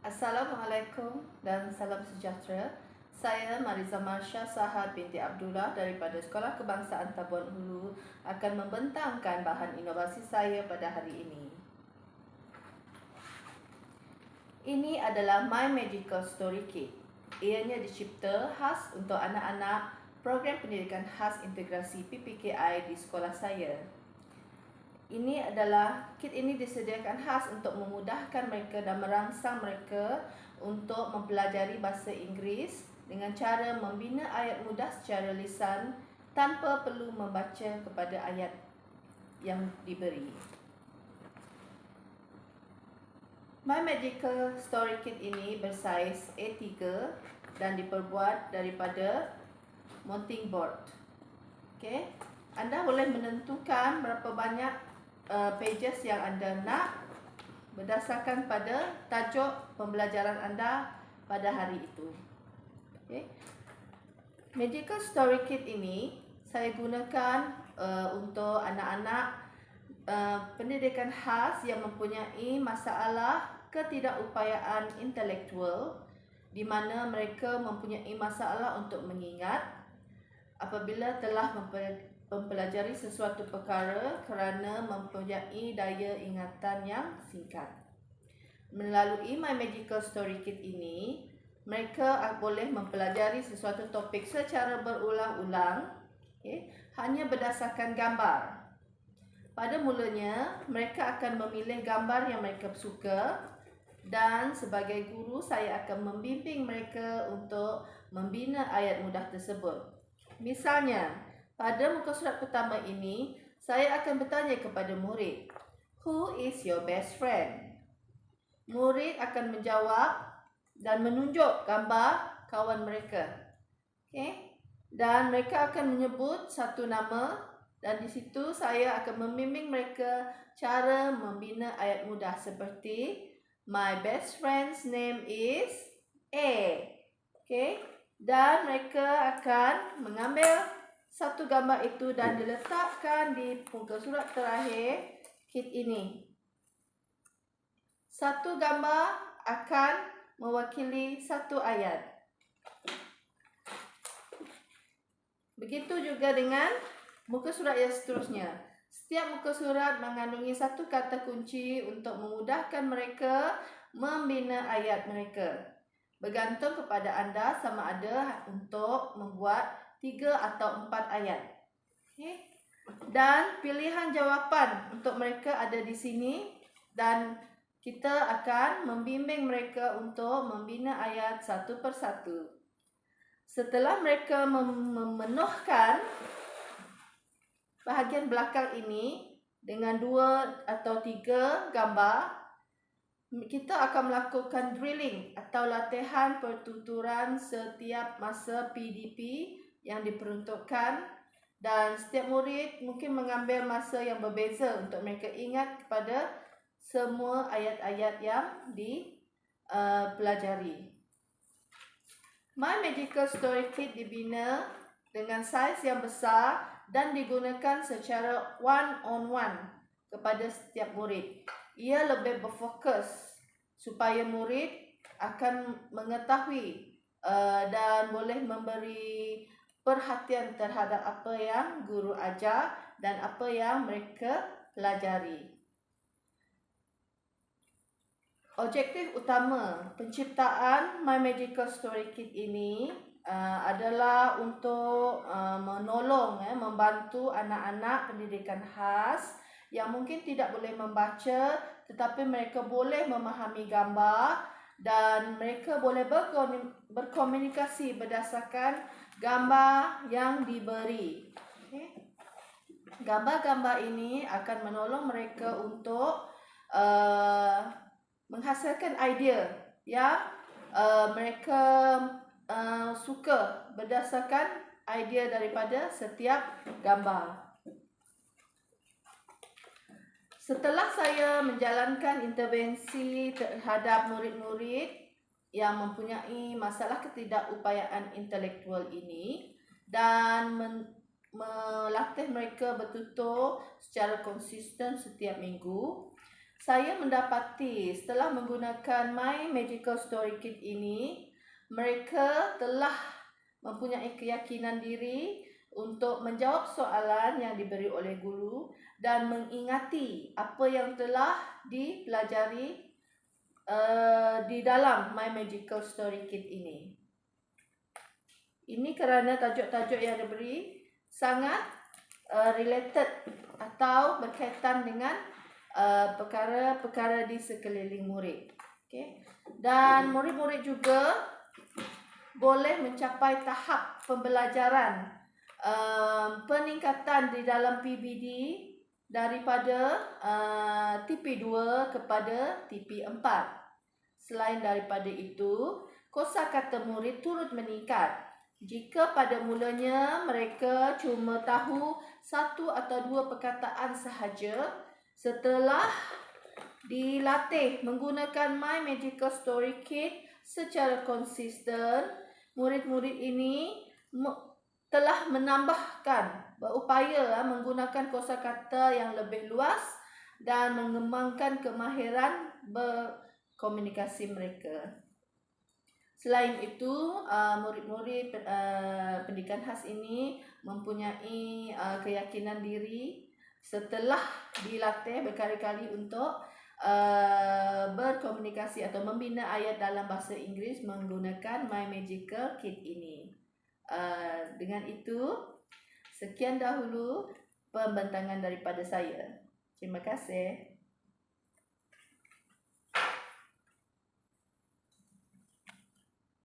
Assalamualaikum dan salam sejahtera. Saya Mariza Marsha Sahad binti Abdullah daripada Sekolah Kebangsaan Tabuan Hulu akan membentangkan bahan inovasi saya pada hari ini. Ini adalah My Magical Story Kit. Ianya dicipta khas untuk anak-anak program pendidikan khas integrasi PPKI di sekolah saya. Kit ini disediakan khas untuk memudahkan mereka dan merangsang mereka untuk mempelajari bahasa Inggeris dengan cara membina ayat mudah secara lisan tanpa perlu membaca kepada ayat yang diberi. My Magical Story Kit ini bersaiz A3 dan diperbuat daripada mounting board. Okay. Anda boleh menentukan berapa banyak pages yang anda nak berdasarkan pada tajuk pembelajaran anda pada hari itu. Okay. Magical Story Kit ini saya gunakan untuk anak-anak pendidikan khas yang mempunyai masalah ketidakupayaan intelektual, di mana mereka mempunyai masalah untuk mengingat apabila telah mempelajari sesuatu perkara kerana mempunyai daya ingatan yang singkat. Melalui My Magical Story Kit ini, mereka boleh mempelajari sesuatu topik secara berulang-ulang, hanya berdasarkan gambar. Pada mulanya, mereka akan memilih gambar yang mereka suka dan sebagai guru saya akan membimbing mereka untuk membina ayat mudah tersebut. Misalnya, pada muka surat pertama ini, saya akan bertanya kepada murid, "Who is your best friend?" Murid akan menjawab dan menunjuk gambar kawan mereka. Okay? Dan mereka akan menyebut satu nama dan di situ saya akan membimbing mereka cara membina ayat mudah seperti "My best friend's name is A." Okay? Dan mereka akan mengambil satu gambar itu dan diletakkan di muka surat terakhir kit ini. Satu gambar akan mewakili satu ayat. Begitu juga dengan muka surat yang seterusnya. Setiap muka surat mengandungi satu kata kunci untuk memudahkan mereka membina ayat mereka. Bergantung kepada anda sama ada untuk membuat 3 atau 4 ayat. Okay. Dan pilihan jawapan untuk mereka ada di sini dan kita akan membimbing mereka untuk membina ayat satu persatu. Setelah mereka memenuhkan bahagian belakang ini dengan 2 atau 3 gambar, kita akan melakukan drilling atau latihan pertuturan setiap masa PDP yang diperuntukkan dan setiap murid mungkin mengambil masa yang berbeza untuk mereka ingat kepada semua ayat-ayat yang dipelajari. My Magical Story Kit dibina dengan saiz yang besar dan digunakan secara one-on-one kepada setiap murid. Ia lebih berfokus supaya murid akan mengetahui dan boleh memberi perhatian terhadap apa yang guru ajar dan apa yang mereka pelajari. Objektif utama penciptaan My Magical Story Kit ini adalah untuk membantu anak-anak pendidikan khas yang mungkin tidak boleh membaca tetapi mereka boleh memahami gambar dan mereka boleh berkomunikasi berdasarkan gambar yang diberi. Okay. Gambar-gambar ini akan menolong mereka untuk menghasilkan idea yang mereka suka berdasarkan idea daripada setiap gambar. Setelah saya menjalankan intervensi terhadap murid-murid yang mempunyai masalah ketidakupayaan intelektual ini dan melatih mereka bertutur secara konsisten setiap minggu, Saya mendapati setelah menggunakan My Magical Story Kit ini, mereka telah mempunyai keyakinan diri untuk menjawab soalan yang diberi oleh guru dan mengingati apa yang telah dipelajari di dalam My Magical Story Kit ini. Ini kerana tajuk-tajuk yang diberi sangat related atau berkaitan dengan perkara-perkara di sekeliling murid. Okay. Dan murid-murid juga boleh mencapai tahap pembelajaran peningkatan di dalam PBD daripada TP2 kepada TP4. Selain daripada itu, kosakata murid turut meningkat. Jika pada mulanya mereka cuma tahu 1 atau 2 perkataan sahaja, setelah dilatih menggunakan My Magical Story Kit secara konsisten, murid-murid ini telah menambahkan, berupaya menggunakan kosakata yang lebih luas dan mengembangkan kemahiran berkomunikasi mereka. Selain itu, murid-murid pendidikan khas ini mempunyai keyakinan diri setelah dilatih berkali-kali untuk berkomunikasi atau membina ayat dalam bahasa Inggeris menggunakan My Magical Kit ini. Dengan itu, sekian dahulu pembentangan daripada saya. Terima kasih.